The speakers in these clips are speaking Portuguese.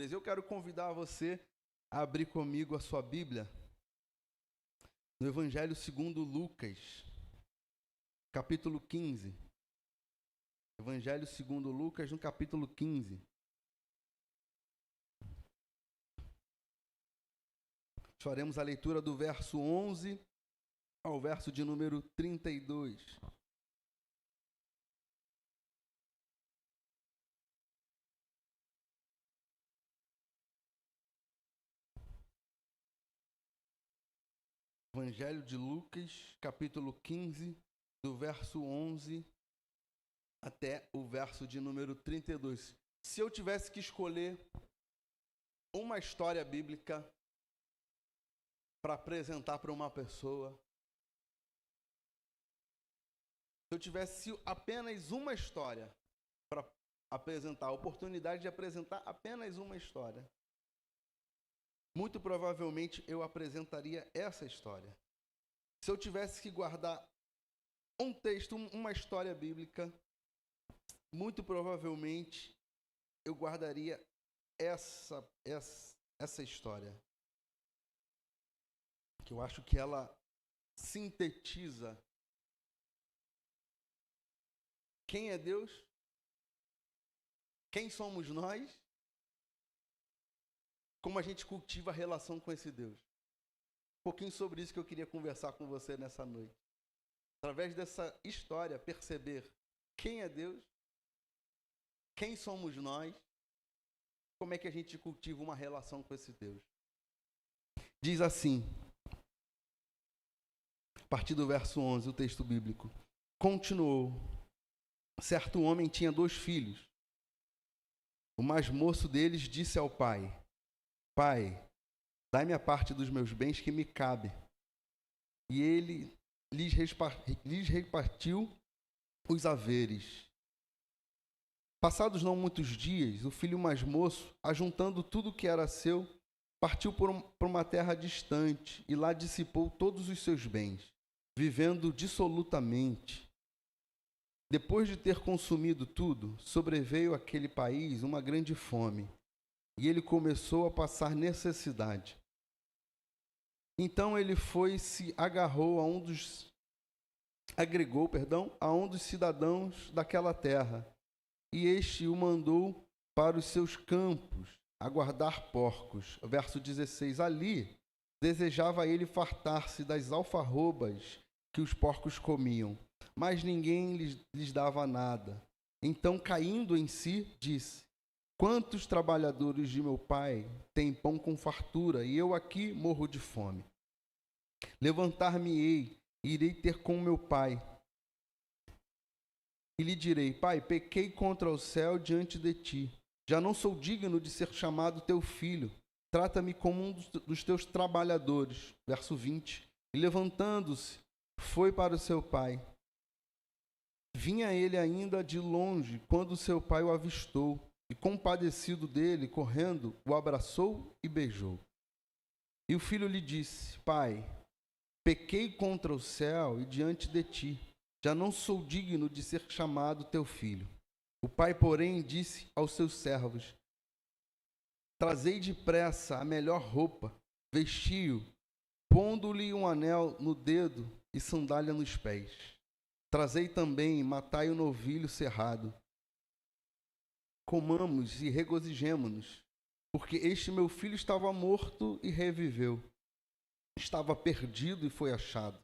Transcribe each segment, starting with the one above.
Eu quero convidar você a abrir comigo a sua Bíblia no Evangelho segundo Lucas, capítulo 15. Evangelho segundo Lucas, no capítulo 15. Faremos a leitura do verso 11 ao verso de número 32. Evangelho de Lucas, capítulo 15, do verso 11 até o verso de número 32. Se eu tivesse que escolher uma história bíblica para apresentar para uma pessoa, se eu tivesse apenas uma história para apresentar, a oportunidade de apresentar apenas uma história, muito provavelmente eu apresentaria essa história. Se eu tivesse que guardar um texto, uma história bíblica, muito provavelmente eu guardaria essa história. Que eu acho que ela sintetiza quem é Deus, quem somos nós, como a gente cultiva a relação com esse Deus. Um pouquinho sobre isso que eu queria conversar com você nessa noite. Através dessa história, perceber quem é Deus, quem somos nós, como é que a gente cultiva uma relação com esse Deus. Diz assim, a partir do verso 11, o texto bíblico. Continuou. Certo homem tinha 2 filhos. O mais moço deles disse ao pai: Pai, dai-me a parte dos meus bens que me cabe. E ele lhes repartiu os haveres. Passados não muitos dias, o filho mais moço, ajuntando tudo o que era seu, partiu por uma terra distante e lá dissipou todos os seus bens, vivendo dissolutamente. Depois de ter consumido tudo, sobreveio àquele país uma grande fome, e ele começou a passar necessidade. Então ele foi e se agregou a um dos cidadãos daquela terra, e este o mandou para os seus campos a guardar porcos. Verso 16, ali desejava ele fartar-se das alfarrobas que os porcos comiam, mas ninguém lhes dava nada. Então, caindo em si, disse: Quantos trabalhadores de meu pai têm pão com fartura, e eu aqui morro de fome? Levantar-me-ei, e irei ter com meu pai, e lhe direi: Pai, pequei contra o céu diante de ti. Já não sou digno de ser chamado teu filho. Trata-me como um dos teus trabalhadores. Verso 20. E levantando-se, foi para o seu pai. Vinha ele ainda de longe, quando seu pai o avistou, e compadecido dele, correndo, o abraçou e beijou. E o filho lhe disse: Pai, pequei contra o céu e diante de ti. Já não sou digno de ser chamado teu filho. O pai, porém, disse aos seus servos: Trazei depressa a melhor roupa, vestiu, pondo-lhe um anel no dedo e sandália nos pés. Trazei também, matai o novilho cerrado. Comamos e regozijemo-nos, porque este meu filho estava morto e reviveu. Estava perdido e foi achado.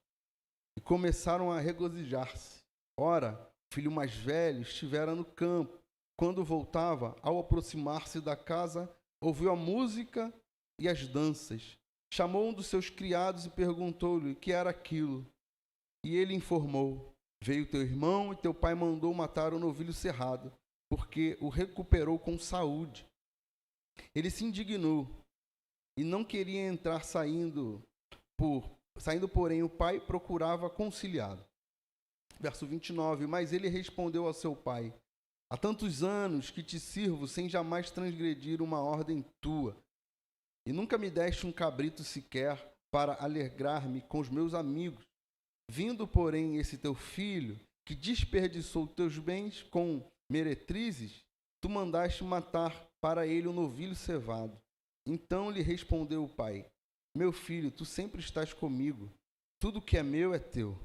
E começaram a regozijar-se. Ora, o filho mais velho estivera no campo. Quando voltava, ao aproximar-se da casa, ouviu a música e as danças. Chamou um dos seus criados e perguntou-lhe o que era aquilo. E ele informou: Veio teu irmão e teu pai mandou matar o novilho cerrado, porque o recuperou com saúde. Ele se indignou e não queria entrar saindo, porém, o pai procurava conciliá-lo. Verso 29, mas ele respondeu ao seu pai: Há tantos anos que te sirvo sem jamais transgredir uma ordem tua, e nunca me deste um cabrito sequer para alegrar-me com os meus amigos. Vindo, porém, esse teu filho, que desperdiçou teus bens com meretrizes, tu mandaste matar para ele um novilho cevado. Então lhe respondeu o pai: Meu filho, tu sempre estás comigo. Tudo que é meu é teu.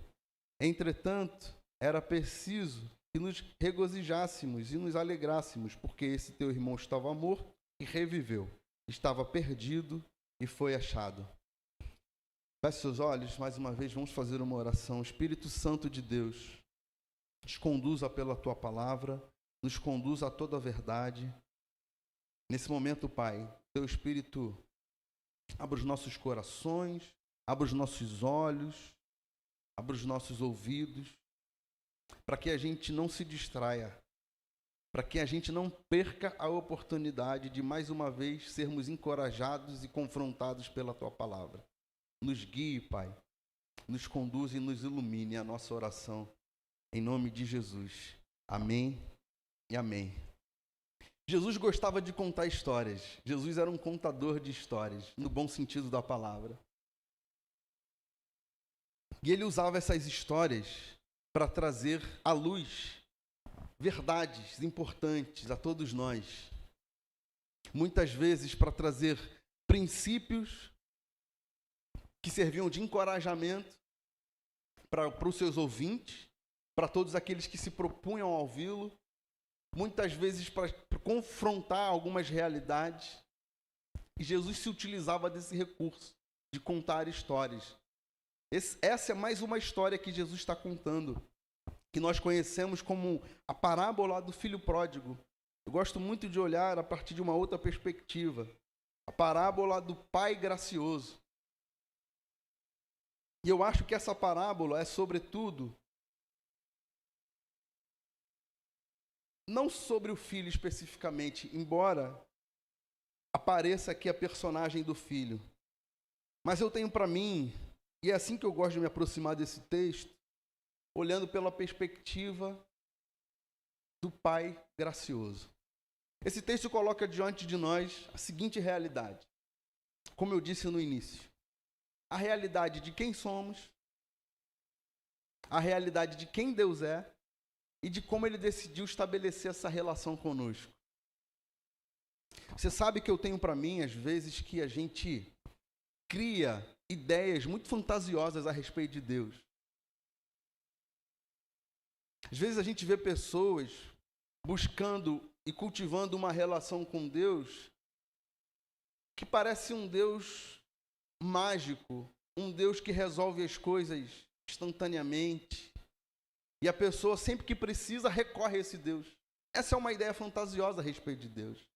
Entretanto, era preciso que nos regozijássemos e nos alegrássemos, porque esse teu irmão estava morto e reviveu. Estava perdido e foi achado. Feche seus olhos, mais uma vez, vamos fazer uma oração. Espírito Santo de Deus, nos conduza pela tua palavra, nos conduza a toda a verdade. Nesse momento, Pai, teu Espírito abra os nossos corações, abra os nossos olhos, abra os nossos ouvidos, para que a gente não se distraia, para que a gente não perca a oportunidade de mais uma vez sermos encorajados e confrontados pela tua palavra. Nos guie, Pai, nos conduza e nos ilumine a nossa oração, em nome de Jesus. Amém e amém. Jesus gostava de contar histórias. Jesus era um contador de histórias, no bom sentido da palavra. E ele usava essas histórias para trazer à luz verdades importantes a todos nós. Muitas vezes para trazer princípios que serviam de encorajamento para os seus ouvintes, para todos aqueles que se propunham a ouvi-lo, muitas vezes para confrontar algumas realidades. E Jesus se utilizava desse recurso, de contar histórias. Essa é mais uma história que Jesus está contando, que nós conhecemos como a parábola do filho pródigo. Eu gosto muito de olhar a partir de uma outra perspectiva, a parábola do pai gracioso. E eu acho que essa parábola é, sobretudo, não sobre o filho especificamente, embora apareça aqui a personagem do filho. Mas eu tenho para mim, e é assim que eu gosto de me aproximar desse texto, olhando pela perspectiva do pai gracioso. Esse texto coloca diante de nós a seguinte realidade. Como eu disse no início, a realidade de quem somos, a realidade de quem Deus é e de como Ele decidiu estabelecer essa relação conosco. Você sabe que eu tenho para mim, às vezes, que a gente cria ideias muito fantasiosas a respeito de Deus. Às vezes a gente vê pessoas buscando e cultivando uma relação com Deus que parece um Deus mágico, um Deus que resolve as coisas instantaneamente. E a pessoa, sempre que precisa, recorre a esse Deus. Essa é uma ideia fantasiosa a respeito de Deus.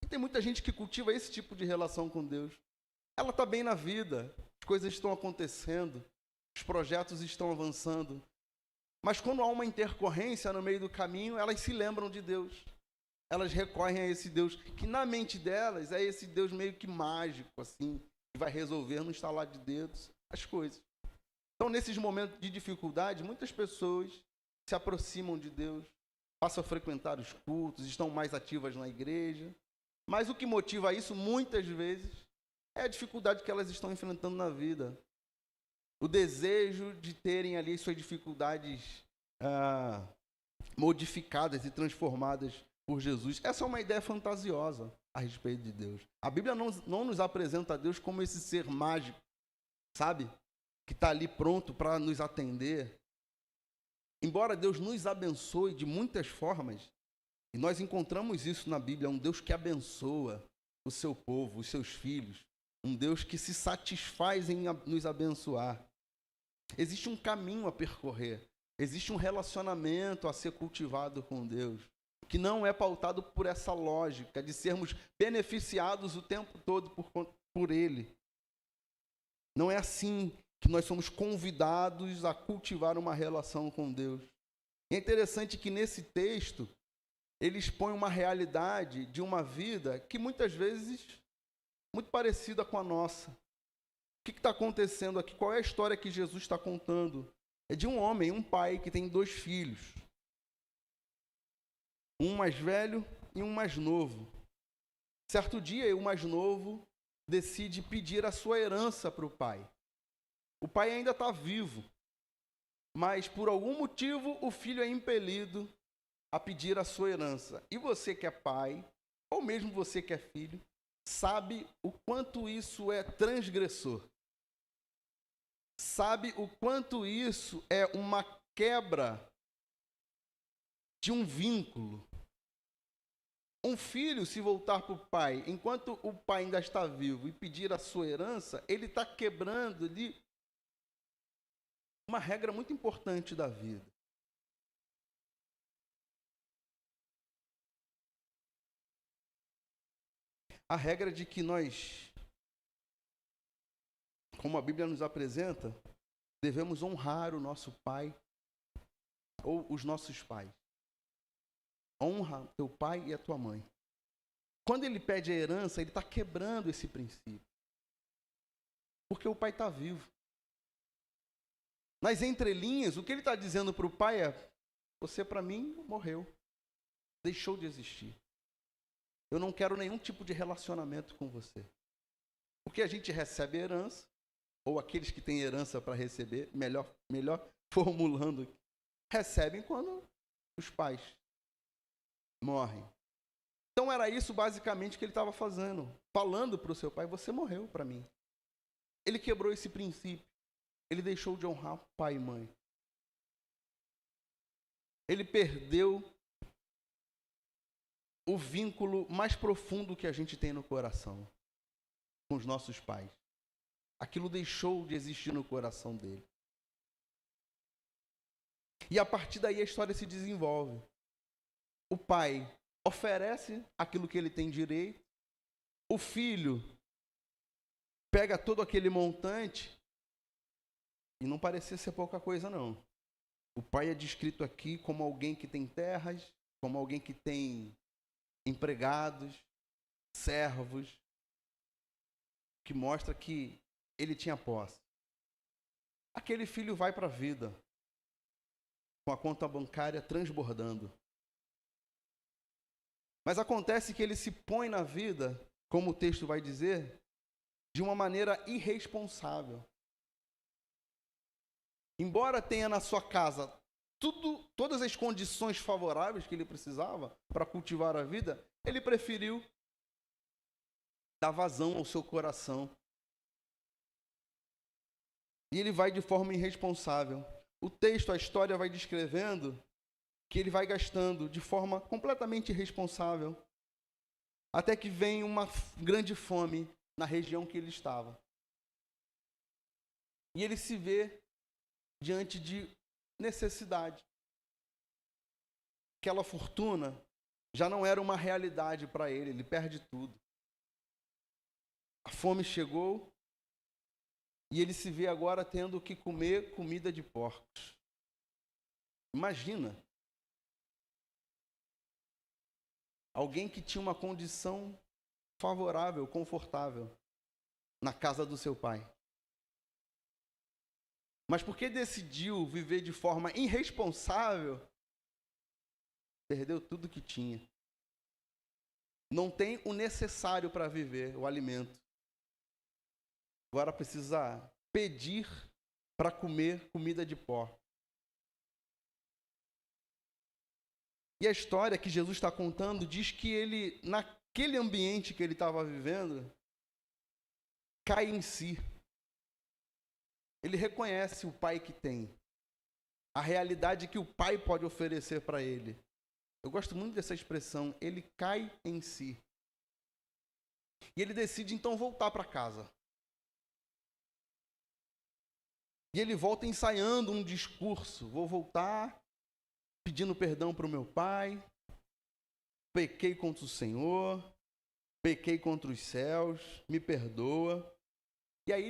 E tem muita gente que cultiva esse tipo de relação com Deus. Ela está bem na vida, as coisas estão acontecendo, os projetos estão avançando. Mas quando há uma intercorrência no meio do caminho, elas se lembram de Deus. Elas recorrem a esse Deus, que na mente delas é esse Deus meio que mágico, assim, que vai resolver no estalar de dedos as coisas. Então, nesses momentos de dificuldade, muitas pessoas se aproximam de Deus, passam a frequentar os cultos, estão mais ativas na igreja. Mas o que motiva isso, muitas vezes, é a dificuldade que elas estão enfrentando na vida. O desejo de terem ali suas dificuldades modificadas e transformadas por Jesus. Essa é uma ideia fantasiosa a respeito de Deus. A Bíblia não nos apresenta a Deus como esse ser mágico, sabe? Que está ali pronto para nos atender. Embora Deus nos abençoe de muitas formas, e nós encontramos isso na Bíblia, um Deus que abençoa o seu povo, os seus filhos, um Deus que se satisfaz em nos abençoar. Existe um caminho a percorrer, existe um relacionamento a ser cultivado com Deus, que não é pautado por essa lógica de sermos beneficiados o tempo todo por Ele. Não é assim que nós somos convidados a cultivar uma relação com Deus. É interessante que nesse texto, ele expõe uma realidade de uma vida que muitas vezes muito parecida com a nossa. O que está acontecendo aqui? Qual é a história que Jesus está contando? É de um homem, um pai, que tem 2 filhos. Um mais velho e um mais novo. Certo dia, o mais novo decide pedir a sua herança para o pai. O pai ainda está vivo, mas por algum motivo o filho é impelido a pedir a sua herança. E você que é pai, ou mesmo você que é filho, sabe o quanto isso é transgressor. Sabe o quanto isso é uma quebra de um vínculo. Um filho, se voltar para o pai, enquanto o pai ainda está vivo, e pedir a sua herança, ele está quebrando ali uma regra muito importante da vida. A regra de que nós, como a Bíblia nos apresenta, devemos honrar o nosso pai ou os nossos pais. Honra teu pai e a tua mãe. Quando ele pede a herança, ele está quebrando esse princípio. Porque o pai está vivo. Nas entrelinhas, o que ele está dizendo para o pai é: você para mim morreu. Deixou de existir. Eu não quero nenhum tipo de relacionamento com você. Porque a gente recebe herança, ou aqueles que têm herança para receber, melhor formulando, recebem quando os pais morrem. Então era isso basicamente que ele estava fazendo, falando para o seu pai: você morreu para mim. Ele quebrou esse princípio. Ele deixou de honrar pai e mãe. Ele perdeu o vínculo mais profundo que a gente tem no coração com os nossos pais. Aquilo deixou de existir no coração dele. E a partir daí a história se desenvolve. O pai oferece aquilo que ele tem direito. O filho pega todo aquele montante. E não parecia ser pouca coisa, não. O pai é descrito aqui como alguém que tem terras, como alguém que tem empregados, servos, que mostra que ele tinha posse. Aquele filho vai para a vida, com a conta bancária transbordando. Mas acontece que ele se põe na vida, como o texto vai dizer, de uma maneira irresponsável. Embora tenha na sua casa todas as condições favoráveis que ele precisava para cultivar a vida, ele preferiu dar vazão ao seu coração. E ele vai de forma irresponsável. O texto, a história vai descrevendo que ele vai gastando de forma completamente irresponsável, até que vem uma grande fome na região que ele estava. E ele se vê diante de necessidade. Aquela fortuna já não era uma realidade para ele, ele perde tudo. A fome chegou e ele se vê agora tendo que comer comida de porcos. Imagina. Alguém que tinha uma condição favorável, confortável, na casa do seu pai. Mas porque decidiu viver de forma irresponsável, perdeu tudo que tinha. Não tem o necessário para viver, o alimento. Agora precisa pedir para comer comida de porco. E a história que Jesus está contando diz que ele, naquele ambiente que ele estava vivendo, cai em si. Ele reconhece o pai que tem, a realidade que o pai pode oferecer para ele. Eu gosto muito dessa expressão, ele cai em si. E ele decide então voltar para casa. E ele volta ensaiando um discurso. Vou voltar pedindo perdão para o meu pai. Pequei contra o Senhor. Pequei contra os céus. Me perdoa. E aí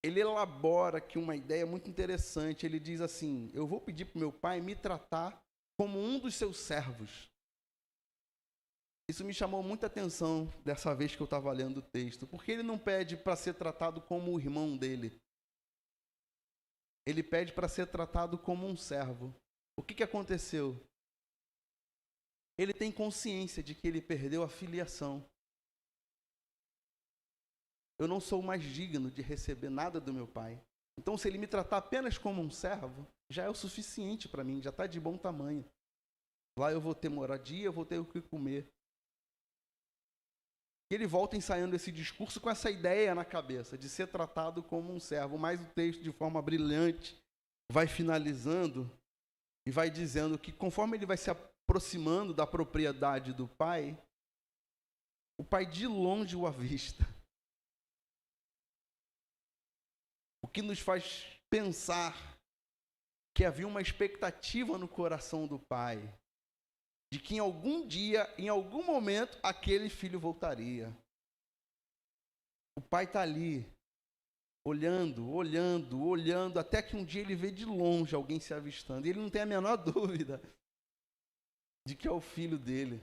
ele elabora aqui uma ideia muito interessante. Ele diz assim: eu vou pedir para o meu pai me tratar como um dos seus servos. Isso me chamou muita atenção dessa vez que eu estava lendo o texto, porque ele não pede para ser tratado como o irmão dele. Ele pede para ser tratado como um servo. O que aconteceu? Ele tem consciência de que ele perdeu a filiação. Eu não sou mais digno de receber nada do meu pai. Então, se ele me tratar apenas como um servo, já é o suficiente para mim, já está de bom tamanho. Lá eu vou ter moradia, eu vou ter o que comer. Ele volta ensaiando esse discurso com essa ideia na cabeça, de ser tratado como um servo. Mas o texto, de forma brilhante, vai finalizando e vai dizendo que conforme ele vai se aproximando da propriedade do pai, o pai de longe o avista. O que nos faz pensar que havia uma expectativa no coração do pai, de que em algum dia, em algum momento, aquele filho voltaria. O pai está ali, olhando, até que um dia ele vê de longe alguém se avistando. E ele não tem a menor dúvida de que é o filho dele.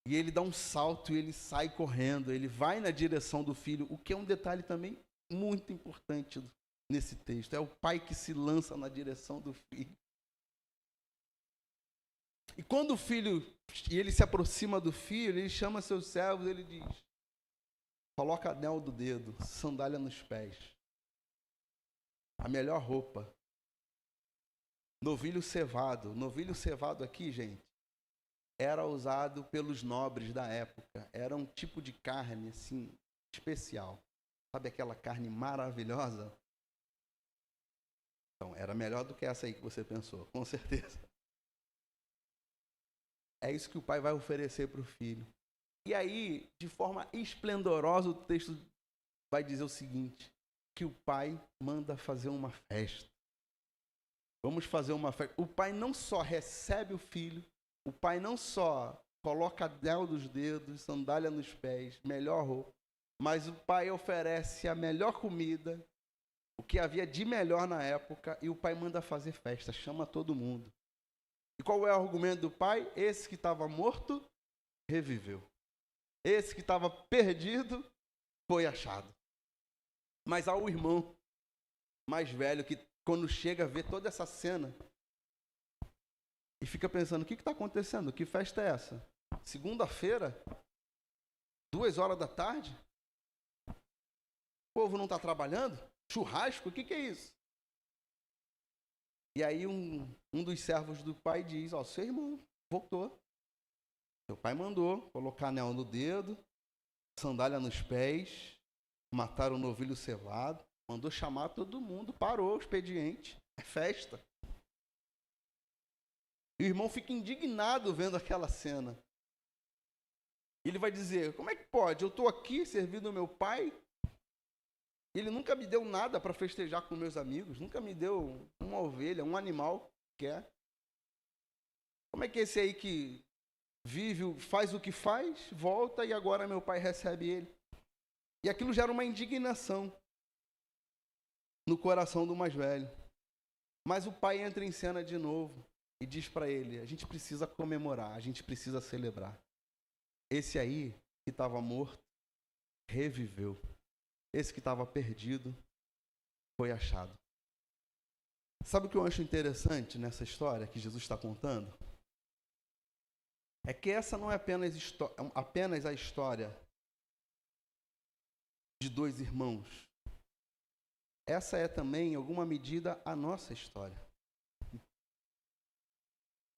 E ele dá um salto e ele sai correndo, ele vai na direção do filho, o que é um detalhe também muito importante nesse texto. É o pai que se lança na direção do filho. E quando o filho, ele se aproxima do filho, ele chama seus servos, ele diz, coloca anel do dedo, sandália nos pés, a melhor roupa, novilho cevado. Novilho cevado aqui, gente, era usado pelos nobres da época. Era um tipo de carne, assim, especial. Sabe aquela carne maravilhosa? Então, era melhor do que essa aí que você pensou, com certeza. É isso que o pai vai oferecer para o filho. E aí, de forma esplendorosa, o texto vai dizer o seguinte, que o pai manda fazer uma festa. Vamos fazer uma festa. O pai não só recebe o filho, o pai não só coloca anel dos dedos, sandália nos pés, melhor roupa, mas o pai oferece a melhor comida, o que havia de melhor na época, e o pai manda fazer festa, chama todo mundo. E qual é o argumento do pai? Esse que estava morto, reviveu. Esse que estava perdido, foi achado. Mas há o irmão mais velho que, quando chega, vê toda essa cena e fica pensando, o que está acontecendo? Que festa é essa? Segunda-feira? 2 horas da tarde? O povo não está trabalhando? Churrasco? O que é isso? E aí um dos servos do pai diz, seu irmão voltou. Seu pai mandou colocar anel no dedo, sandália nos pés, matar o novilho cevado, mandou chamar todo mundo, parou o expediente, é festa. E o irmão fica indignado vendo aquela cena. Ele vai dizer, como é que pode? Eu estou aqui servindo o meu pai, ele nunca me deu nada para festejar com meus amigos, nunca me deu uma ovelha, um animal quer. Como é que esse aí que vive, faz o que faz, volta e agora meu pai recebe ele? E aquilo gera uma indignação no coração do mais velho. Mas o pai entra em cena de novo e diz para ele, a gente precisa comemorar, a gente precisa celebrar. Esse aí que estava morto, reviveu. Esse que estava perdido, foi achado. Sabe o que eu acho interessante nessa história que Jesus está contando? É que essa não é apenas a história de dois irmãos. Essa é também, em alguma medida, a nossa história.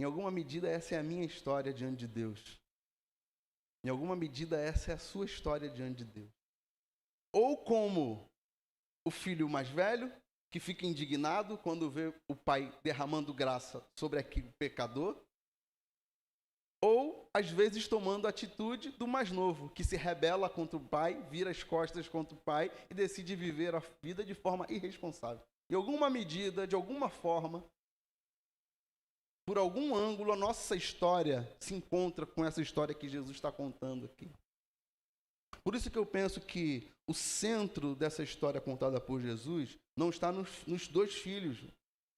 Em alguma medida, essa é a minha história diante de Deus. Em alguma medida, essa é a sua história diante de Deus. Ou como o filho mais velho, que fica indignado quando vê o pai derramando graça sobre aquele pecador, ou, às vezes, tomando a atitude do mais novo, que se rebela contra o pai, vira as costas contra o pai e decide viver a vida de forma irresponsável. Em alguma medida, de alguma forma, por algum ângulo, a nossa história se encontra com essa história que Jesus está contando aqui. Por isso que eu penso que o centro dessa história contada por Jesus não está nos dois filhos,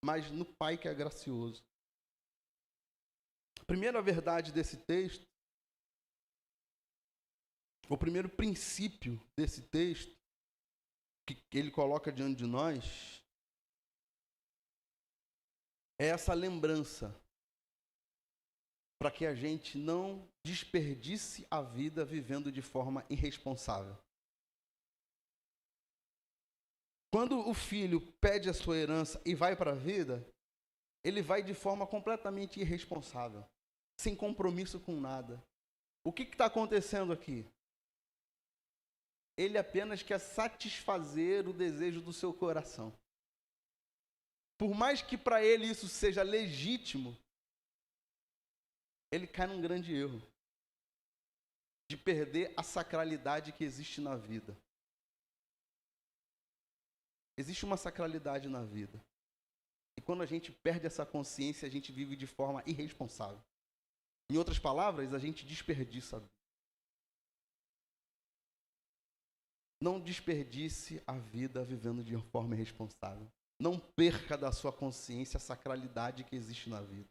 mas no pai que é gracioso. A primeira verdade desse texto, o primeiro princípio desse texto, que ele coloca diante de nós, é essa lembrança, para que a gente não desperdice a vida vivendo de forma irresponsável. Quando o filho pede a sua herança e vai para a vida, ele vai de forma completamente irresponsável, sem compromisso com nada. O que está acontecendo aqui? Ele apenas quer satisfazer o desejo do seu coração. Por mais que para ele isso seja legítimo, ele cai num grande erro de perder a sacralidade que existe na vida. Existe uma sacralidade na vida. E quando a gente perde essa consciência, a gente vive de forma irresponsável. Em outras palavras, a gente desperdiça a vida. Não desperdice a vida vivendo de forma irresponsável. Não perca da sua consciência a sacralidade que existe na vida.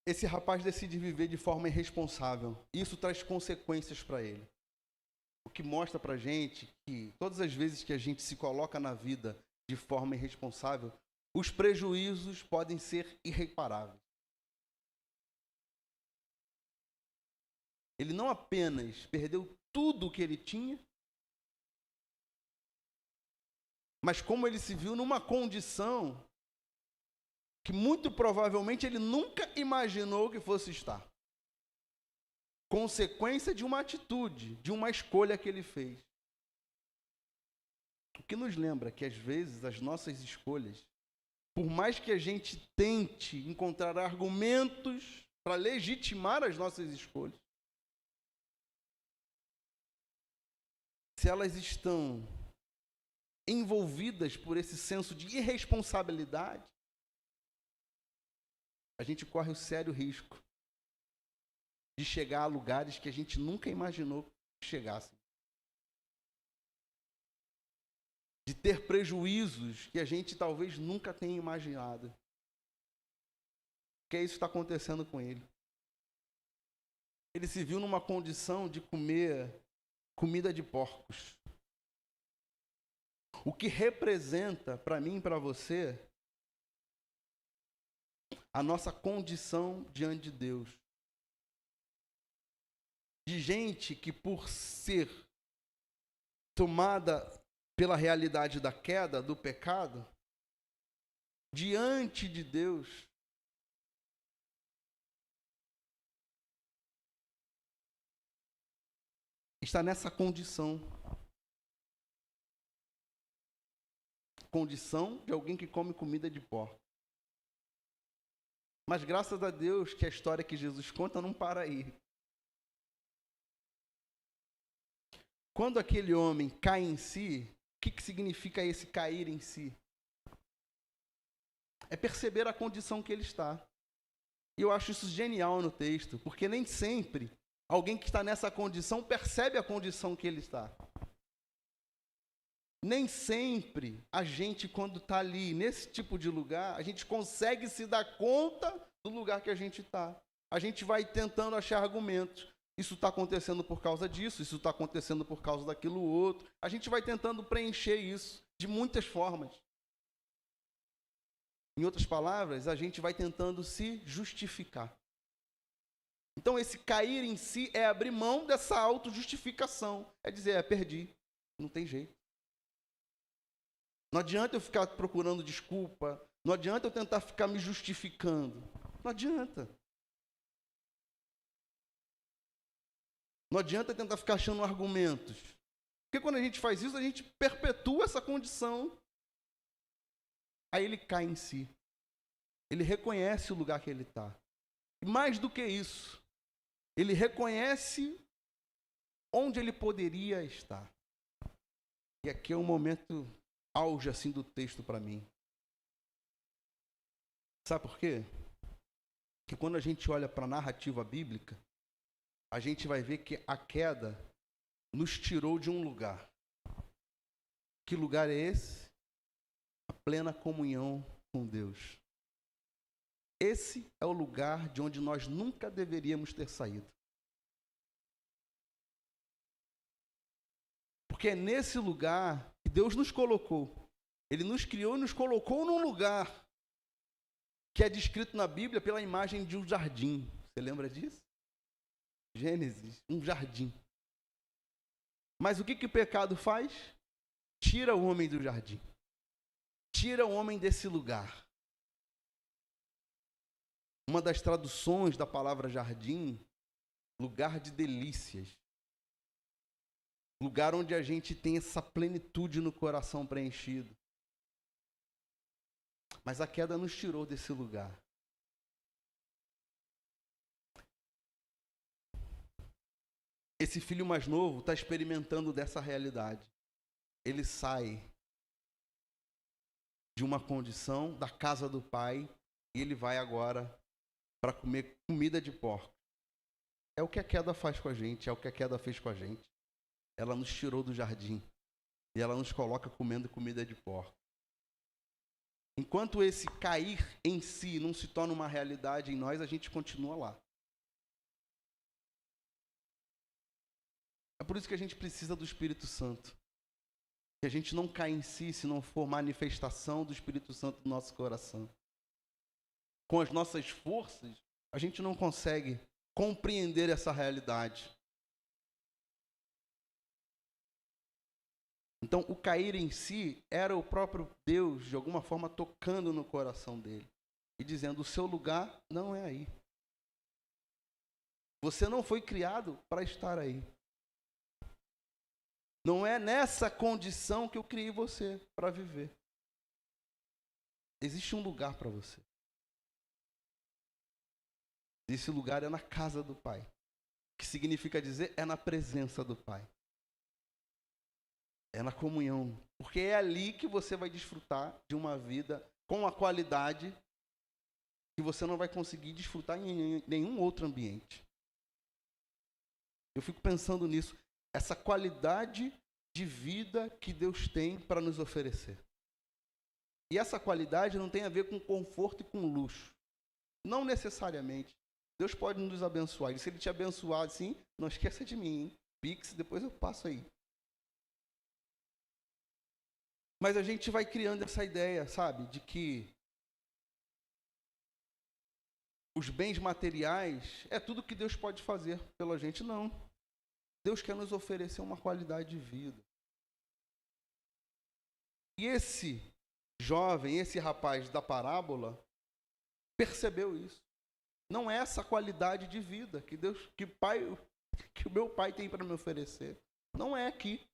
Esse rapaz decide viver de forma irresponsável. Isso traz consequências para ele. O que mostra para a gente que todas as vezes que a gente se coloca na vida de forma irresponsável, os prejuízos podem ser irreparáveis. Ele não apenas perdeu tudo o que ele tinha, mas como ele se viu numa condição que muito provavelmente ele nunca imaginou que fosse estar. Consequência de uma atitude, de uma escolha que ele fez. O que nos lembra que às vezes as nossas escolhas, por mais que a gente tente encontrar argumentos para legitimar as nossas escolhas, se elas estão envolvidas por esse senso de irresponsabilidade, a gente corre o sério risco de chegar a lugares que a gente nunca imaginou que chegasse. De ter prejuízos que a gente talvez nunca tenha imaginado. Porque isso está acontecendo com ele. Ele se viu numa condição de comer comida de porcos. O que representa para mim e para você a nossa condição diante de Deus. De gente que, por ser tomada pela realidade da queda, do pecado, diante de Deus, está nessa condição. Condição de alguém que come comida de porco. Mas graças a Deus que a história que Jesus conta não para aí. Quando aquele homem cai em si, o que significa esse cair em si? É perceber a condição que ele está. E eu acho isso genial no texto, porque nem sempre alguém que está nessa condição percebe a condição que ele está. Nem sempre a gente, quando está ali, nesse tipo de lugar, a gente consegue se dar conta do lugar que a gente está. A gente vai tentando achar argumentos. Isso está acontecendo por causa disso, isso está acontecendo por causa daquilo outro. A gente vai tentando preencher isso de muitas formas. Em outras palavras, a gente vai tentando se justificar. Então, esse cair em si é abrir mão dessa autojustificação. É dizer, perdi, não tem jeito. Não adianta eu ficar procurando desculpa. Não adianta eu tentar ficar me justificando. Não adianta. Não adianta eu tentar ficar achando argumentos. Porque quando a gente faz isso, a gente perpetua essa condição. Aí ele cai em si. Ele reconhece o lugar que ele está. E mais do que isso, ele reconhece onde ele poderia estar. E aqui é um momento auge assim do texto para mim. Sabe por quê? Que quando a gente olha para a narrativa bíblica, a gente vai ver que a queda nos tirou de um lugar. Que lugar é esse? A plena comunhão com Deus. Esse é o lugar de onde nós nunca deveríamos ter saído. Porque é nesse lugar que Deus nos colocou. Ele nos criou e nos colocou num lugar que é descrito na Bíblia pela imagem de um jardim. Você lembra disso? Gênesis, um jardim. Mas o que o pecado faz? Tira o homem do jardim. Tira o homem desse lugar. Uma das traduções da palavra jardim, lugar de delícias. Lugar onde a gente tem essa plenitude no coração preenchido. Mas a queda nos tirou desse lugar. Esse filho mais novo está experimentando dessa realidade. Ele sai de uma condição da casa do pai e ele vai agora para comer comida de porco. É o que a queda faz com a gente, é o que a queda fez com a gente. Ela nos tirou do jardim e ela nos coloca comendo comida de porco. Enquanto esse cair em si não se torna uma realidade em nós, a gente continua lá. É por isso que a gente precisa do Espírito Santo. Que a gente não cai em si se não for manifestação do Espírito Santo no nosso coração. Com as nossas forças, a gente não consegue compreender essa realidade. Então, o cair em si era o próprio Deus, de alguma forma, tocando no coração dele. E dizendo, o seu lugar não é aí. Você não foi criado para estar aí. Não é nessa condição que eu criei você para viver. Existe um lugar para você. Esse lugar é na casa do Pai. O que significa dizer é na presença do Pai. É na comunhão. Porque é ali que você vai desfrutar de uma vida com a qualidade que você não vai conseguir desfrutar em nenhum outro ambiente. Eu fico pensando nisso. Essa qualidade de vida que Deus tem para nos oferecer. E essa qualidade não tem a ver com conforto e com luxo. Não necessariamente. Deus pode nos abençoar. E se Ele te abençoar assim, não esqueça de mim, hein? Pix, depois eu passo aí. Mas a gente vai criando essa ideia, sabe, de que os bens materiais é tudo que Deus pode fazer pela gente. Não. Deus quer nos oferecer uma qualidade de vida. E esse jovem, esse rapaz da parábola, percebeu isso. Não é essa qualidade de vida que o meu pai tem para me oferecer. Não é aqui.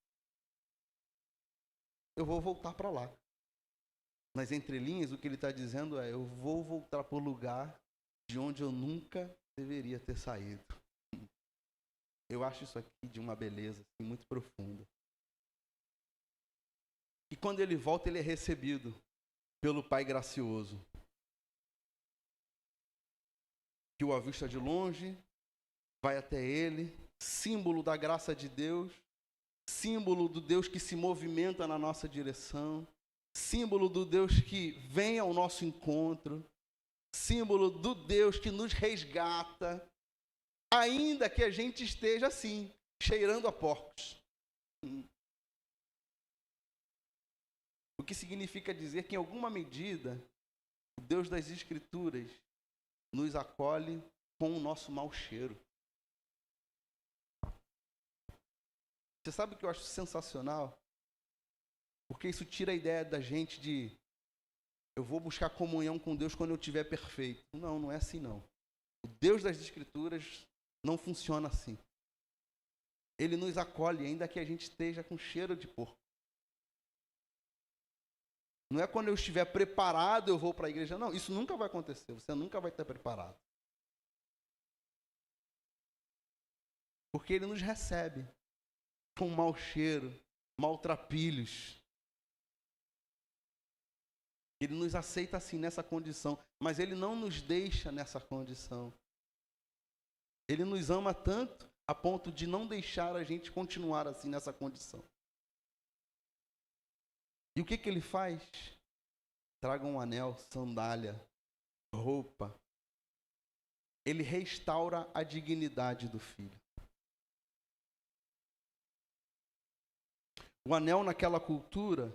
Eu vou voltar para lá. Nas entrelinhas, o que ele está dizendo é, eu vou voltar para o lugar de onde eu nunca deveria ter saído. Eu acho isso aqui de uma beleza assim, muito profunda. E quando ele volta, ele é recebido pelo Pai gracioso, que o avista de longe, vai até ele, símbolo da graça de Deus, símbolo do Deus que se movimenta na nossa direção, símbolo do Deus que vem ao nosso encontro, símbolo do Deus que nos resgata, ainda que a gente esteja assim, cheirando a porcos. O que significa dizer que, em alguma medida, o Deus das Escrituras nos acolhe com o nosso mau cheiro. Você sabe o que eu acho sensacional? Porque isso tira a ideia da gente de eu vou buscar comunhão com Deus quando eu estiver perfeito. Não, não é assim não. O Deus das Escrituras não funciona assim. Ele nos acolhe, ainda que a gente esteja com cheiro de porco. Não é quando eu estiver preparado eu vou para a igreja. Não, isso nunca vai acontecer. Você nunca vai estar preparado. Porque Ele nos recebe com mau cheiro, maltrapilhos. Ele nos aceita assim, nessa condição. Mas Ele não nos deixa nessa condição. Ele nos ama tanto a ponto de não deixar a gente continuar assim nessa condição. E o que Ele faz? Traga um anel, sandália, roupa. Ele restaura a dignidade do filho. O anel naquela cultura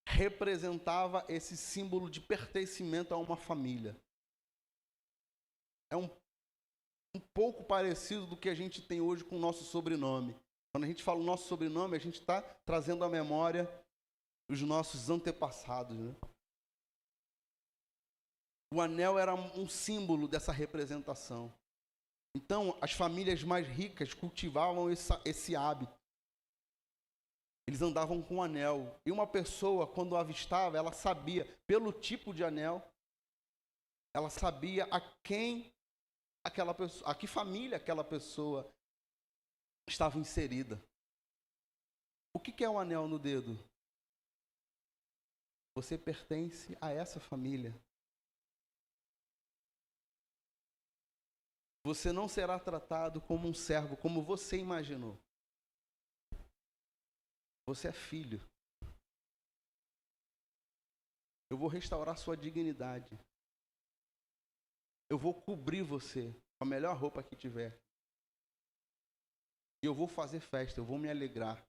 representava esse símbolo de pertencimento a uma família. É um pouco parecido do que a gente tem hoje com o nosso sobrenome. Quando a gente fala o nosso sobrenome, a gente está trazendo à memória os nossos antepassados, né? O anel era um símbolo dessa representação. Então, as famílias mais ricas cultivavam esse hábito. Eles andavam com um anel. E uma pessoa, quando avistava, ela sabia, pelo tipo de anel, ela sabia a que família aquela pessoa estava inserida. O que é um anel no dedo? Você pertence a essa família. Você não será tratado como um servo, como você imaginou. Você é filho. Eu vou restaurar sua dignidade. Eu vou cobrir você com a melhor roupa que tiver. E eu vou fazer festa, eu vou me alegrar.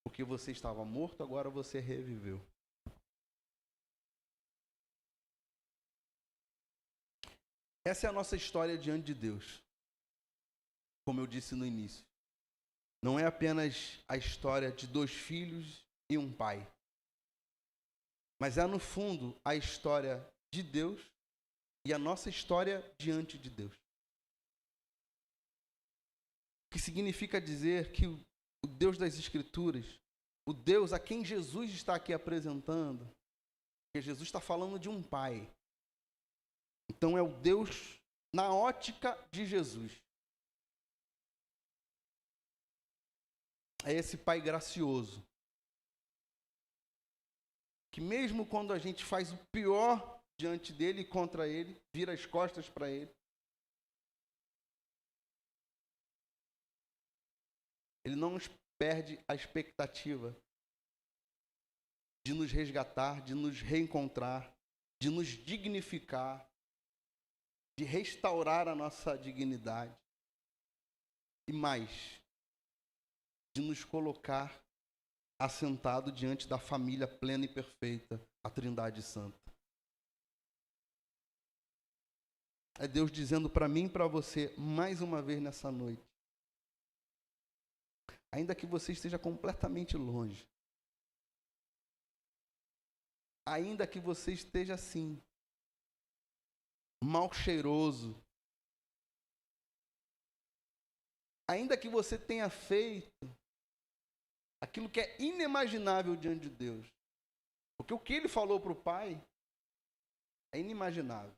Porque você estava morto, agora você reviveu. Essa é a nossa história diante de Deus. Como eu disse no início. Não é apenas a história de 2 filhos e um pai. Mas é, no fundo, a história de Deus e a nossa história diante de Deus. O que significa dizer que o Deus das Escrituras, o Deus a quem Jesus está aqui apresentando, porque Jesus está falando de um pai. Então é o Deus na ótica de Jesus. É esse pai gracioso. Que mesmo quando a gente faz o pior diante dele e contra ele, vira as costas para ele, ele não nos perde a expectativa de nos resgatar, de nos reencontrar, de nos dignificar, de restaurar a nossa dignidade. E mais, de nos colocar assentado diante da família plena e perfeita, a Trindade Santa. É Deus dizendo para mim e para você, mais uma vez nessa noite, ainda que você esteja completamente longe, ainda que você esteja assim, mal cheiroso, ainda que você tenha feito aquilo que é inimaginável diante de Deus, porque o que ele falou para o Pai é inimaginável.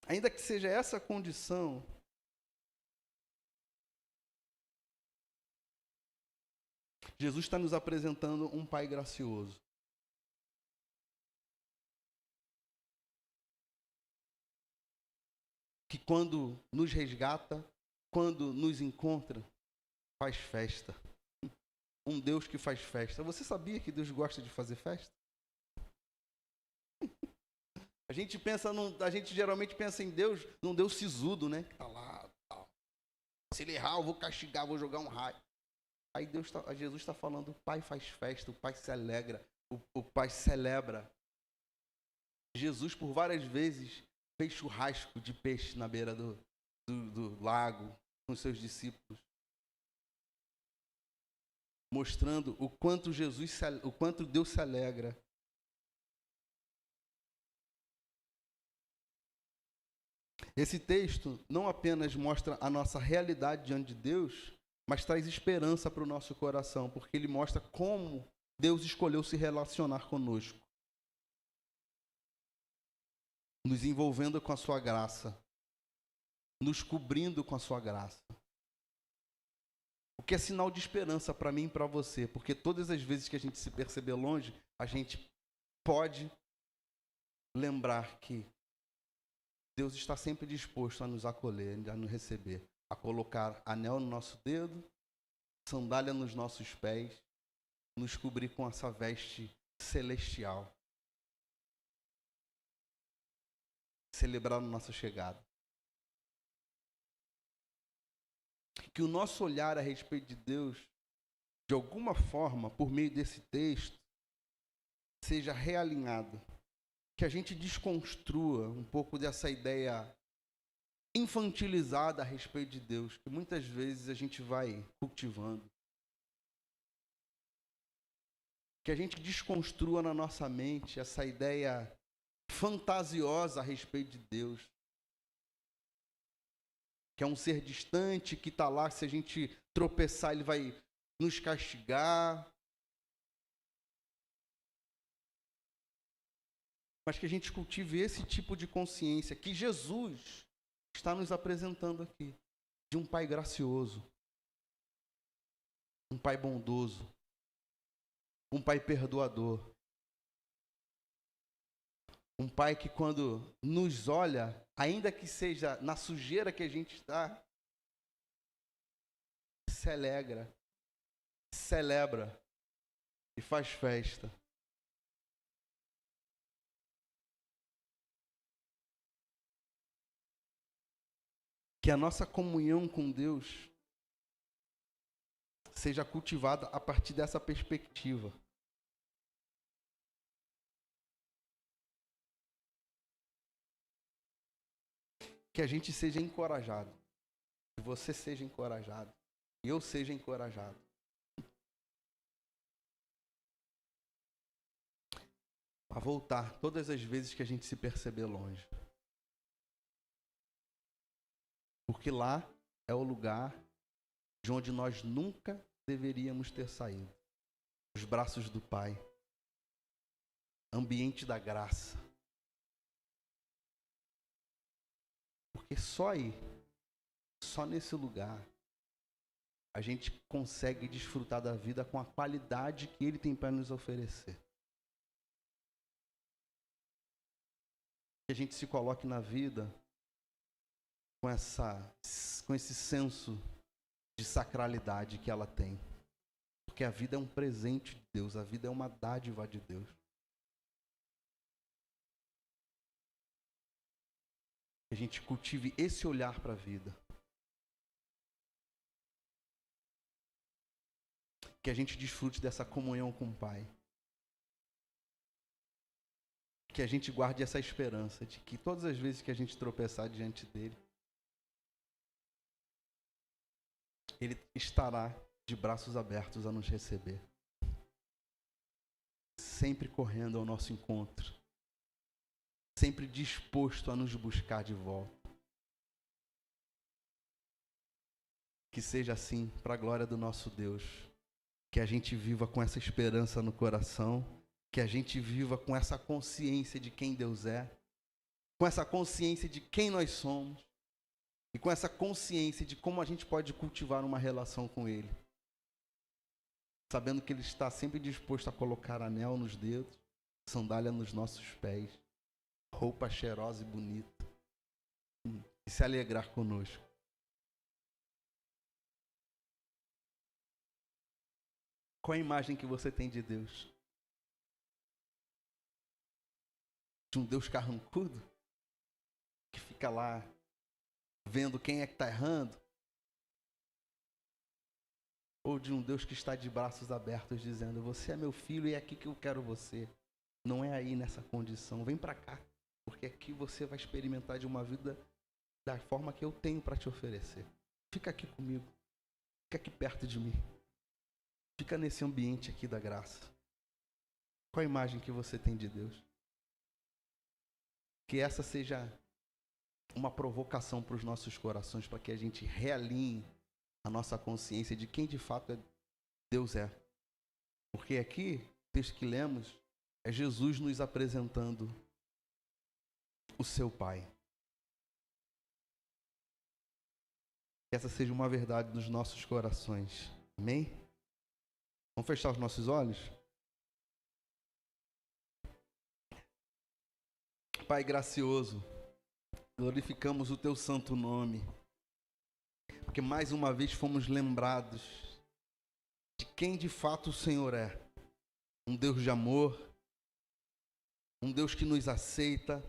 Ainda que seja essa a condição, Jesus está nos apresentando um Pai gracioso. Que quando nos resgata, quando nos encontra, faz festa. Um Deus que faz festa. Você sabia que Deus gosta de fazer festa? A gente geralmente pensa em Deus, num Deus sisudo, né? Que tá lá, tal. Se ele errar, eu vou castigar, vou jogar um raio. Aí Jesus está falando, o Pai faz festa, o Pai se alegra, o Pai celebra. Jesus, por várias vezes, fez churrasco de peixe na beira do lago com seus discípulos, mostrando o quanto Deus se alegra. Esse texto não apenas mostra a nossa realidade diante de Deus, mas traz esperança para o nosso coração, porque ele mostra como Deus escolheu se relacionar conosco, nos envolvendo com a sua graça, nos cobrindo com a sua graça. O que é sinal de esperança para mim e para você, porque todas as vezes que a gente se perceber longe, a gente pode lembrar que Deus está sempre disposto a nos acolher, a nos receber, a colocar anel no nosso dedo, sandália nos nossos pés, nos cobrir com essa veste celestial. Celebrar a nossa chegada. Que o nosso olhar a respeito de Deus, de alguma forma, por meio desse texto, seja realinhado. Que a gente desconstrua um pouco dessa ideia infantilizada a respeito de Deus, que muitas vezes a gente vai cultivando. Que a gente desconstrua na nossa mente essa ideia fantasiosa a respeito de Deus. Que é um ser distante, que está lá, se a gente tropeçar, ele vai nos castigar. Mas que a gente cultive esse tipo de consciência que Jesus está nos apresentando aqui, de um Pai gracioso, um Pai bondoso, um Pai perdoador, um Pai que quando nos olha, ainda que seja na sujeira que a gente está, se alegra, celebra e faz festa. Que a nossa comunhão com Deus seja cultivada a partir dessa perspectiva. Que a gente seja encorajado. Que você seja encorajado. E eu seja encorajado. A voltar todas as vezes que a gente se perceber longe. Porque lá é o lugar de onde nós nunca deveríamos ter saído. Os braços do Pai. Ambiente da graça. Porque só aí, só nesse lugar, a gente consegue desfrutar da vida com a qualidade que Ele tem para nos oferecer. Que a gente se coloque na vida com esse senso de sacralidade que ela tem. Porque a vida é um presente de Deus, a vida é uma dádiva de Deus. Que a gente cultive esse olhar para a vida. Que a gente desfrute dessa comunhão com o Pai. Que a gente guarde essa esperança de que todas as vezes que a gente tropeçar diante dele, Ele estará de braços abertos a nos receber. Sempre correndo ao nosso encontro. Sempre disposto a nos buscar de volta. Que seja assim, para a glória do nosso Deus. Que a gente viva com essa esperança no coração. Que a gente viva com essa consciência de quem Deus é. Com essa consciência de quem nós somos. E com essa consciência de como a gente pode cultivar uma relação com Ele. Sabendo que Ele está sempre disposto a colocar anel nos dedos, sandália nos nossos pés, roupa cheirosa e bonita. E se alegrar conosco. Qual a imagem que você tem de Deus? De um Deus carrancudo? Que fica lá vendo quem é que está errando? Ou de um Deus que está de braços abertos dizendo: você é meu filho e é aqui que eu quero você. Não é aí nessa condição. Vem para cá, porque aqui você vai experimentar de uma vida da forma que eu tenho para te oferecer. Fica aqui comigo. Fica aqui perto de mim. Fica nesse ambiente aqui da graça. Qual a imagem que você tem de Deus? Que essa seja uma provocação para os nossos corações, para que a gente realinhe a nossa consciência de quem de fato Deus é. Porque aqui, o texto que lemos, é Jesus nos apresentando o seu Pai. Que essa seja uma verdade dos nossos corações. Amém? Vamos fechar os nossos olhos? Pai gracioso, glorificamos o teu santo nome, porque mais uma vez fomos lembrados de quem de fato o Senhor é. Um Deus de amor, um Deus que nos aceita,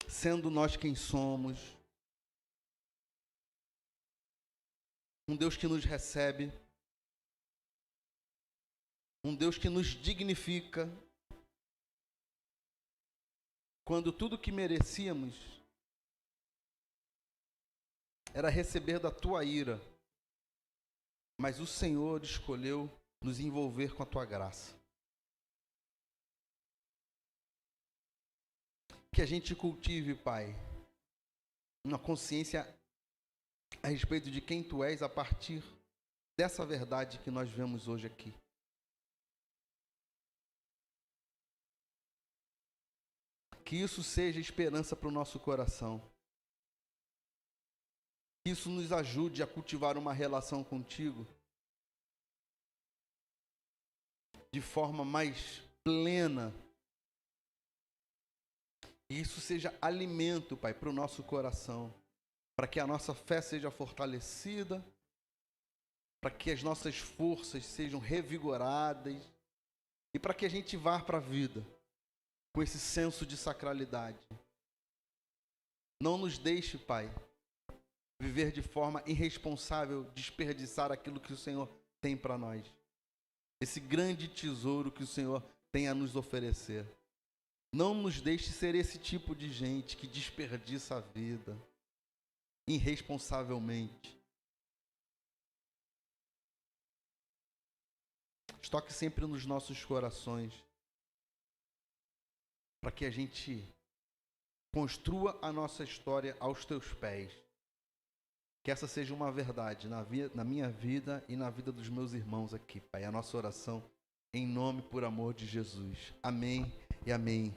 sendo nós quem somos, um Deus que nos recebe, um Deus que nos dignifica, quando tudo que merecíamos era receber da tua ira, mas o Senhor escolheu nos envolver com a tua graça. Que a gente cultive, Pai, uma consciência a respeito de quem tu és a partir dessa verdade que nós vemos hoje aqui. Que isso seja esperança para o nosso coração. Que isso nos ajude a cultivar uma relação contigo de forma mais plena. E isso seja alimento, Pai, para o nosso coração, para que a nossa fé seja fortalecida, para que as nossas forças sejam revigoradas e para que a gente vá para a vida com esse senso de sacralidade. Não nos deixe, Pai, viver de forma irresponsável, desperdiçar aquilo que o Senhor tem para nós. Esse grande tesouro que o Senhor tem a nos oferecer. Não nos deixe ser esse tipo de gente que desperdiça a vida irresponsavelmente. Toque sempre nos nossos corações, para que a gente construa a nossa história aos teus pés. Que essa seja uma verdade na minha vida e na vida dos meus irmãos aqui, Pai. A nossa oração em nome por amor de Jesus. Amém e amém.